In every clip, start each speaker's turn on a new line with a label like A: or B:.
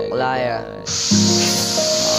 A: Naklaya.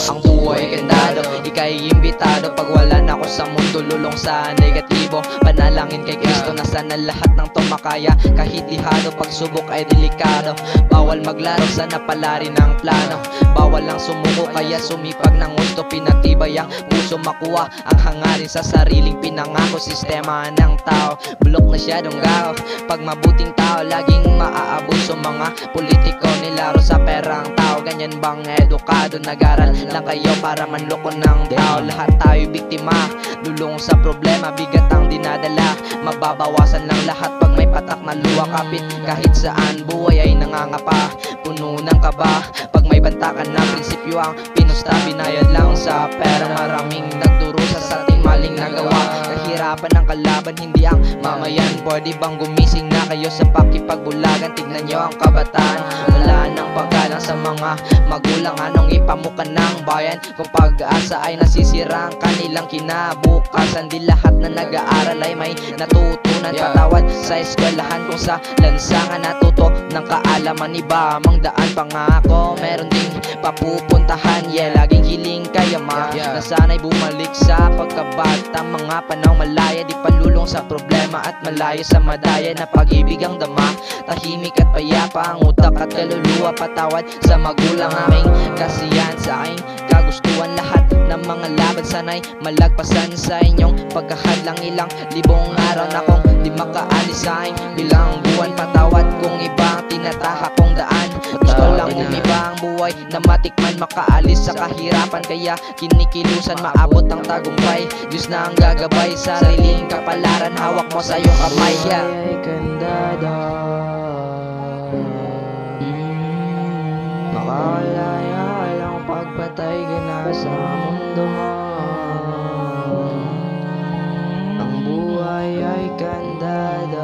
A: Ang buhay gandado, ika'y imbitado. Pag wala na ako sa mundo, lulong sa negatibo. Panalangin kay Kristo na sana lahat ng tumakaya. Kahit lihado, pagsubok ay delikado. Bawal maglaro, sana pala rin ang plano. Bawal lang sumuko, kaya sumipag ng gusto. Pinatibay ang puso, makuha ang hangarin sa sariling pinangako. Sistema ng tao, bulok na siya dunggaw. Pag mabuting tao, laging maaabuso. Mga politiko nilaro sa perang tao. Ganyan bang edukado? Nag-aral lang kayo para manloko ng tao. Lahat tayo biktima, lulong sa problema. Bigat ang dinadala, mababawasan lang lahat pag may patak na luha. Kapit kahit saan, buhay ay nangangapa, puno ng kaba. Pag may bantakan na prinsipyo ang pinusta, binayad lang sa pera. Maraming nagdurusa sa ating maling nagawa. Kahirapan ng kalaban, hindi ang mamayan. Pwede bang gumising na kayo sa pakipagbulagan? Tignan nyo ang kabataan, wala nang paggalang sa mga magulang. Anong ipamukan ng bayan kung pag-asa ay nasisira ang kanilang kinabukasan? Di lahat na nag-aaral ay may natutunan. Patawad sa eskwelahan kung sa lansangan natuto ng kaalaman. Iba mang daan, pangako meron ding papupuntahan. Laging hiling kay ama na sana'y bumalik sa pagkabata. Mga panahon malaya, di palulong sa problema at malayo sa madaya na pag-ibig ang dama. Tahimik at payapa ang utak at kaluluwa. Patawad sa magulang, aming kasiyahan sa aking kagustuhan. Lahat ng mga laban sana'y malagpasan sa inyong pagkahadlang. Ilang libong araw na kong di makaalis sa aking bilang buwan. Patawad kung iba ang tinatahak kong daan. Gusto lang umiba ang buhay na matikman, makaalis sa kahirapan. Kaya kinikilusan, maabot ang tagumpay. Diyos na ang gagabay, sariling kapalaran hawak mo sa iyong kamay.
B: Ay kandado, makalaya lang pagpatay ka na sa mundo mo. Ang buhay ay kandado.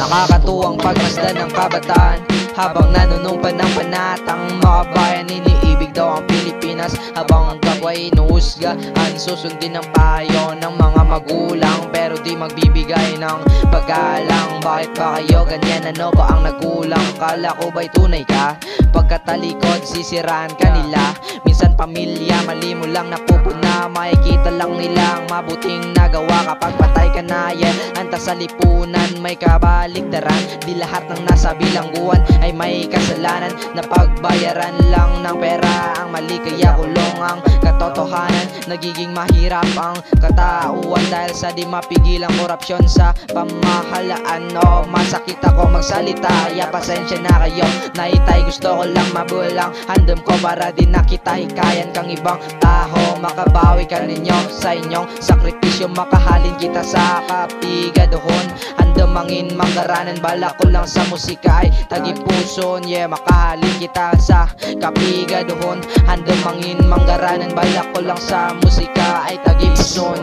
A: Nakakatuwang pagmasdan ng kabataan habang nanunumpa ng panatang mga bayan. Iniibig daw ang Pilipinas habang ang kapwa inuhusgahan. Susundin ang payo ng mga magulang pero di magbibigay ng paggalang. Bakit ba kayo ganyan? Ano ba ang nagkulang? Kala ko ba'y tunay ka? Pagkatalikod sisiraan ka nila. Minsan pamilya, mali mo lang napupuna. Makikita lang nila ang mabuting nagawa. Kapag patay ka na antas sa lipunan, may kabaligtaran. Di lahat ng nasa bilangguan ay may kasalanan. Napagbayaran lang ng pera ang mali, kaya kulong ang katotohanan. Nagiging mahirap ang katauhan dahil sa di mapigilang korupsyon sa pamahalaan. O masakit ako magsalita, pasensya na kayo. Naitay gusto ko lang mabulang handom ko para di na kita hikayan kang ibang tao. Makabawi ka ninyo sa inyong sakripisyo, makahalin kita sa kapigadohon. Handamangin manggaranan, balak ko lang sa musika ay tagipuson. Makahalin kita sa kapigadohon. Handamangin manggaranan, balak ko lang sa musika ay tagipuson.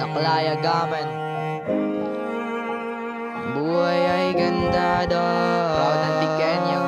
A: Naklaya gaman,
B: buhay ay ganda daw.
A: proud and Kenyo.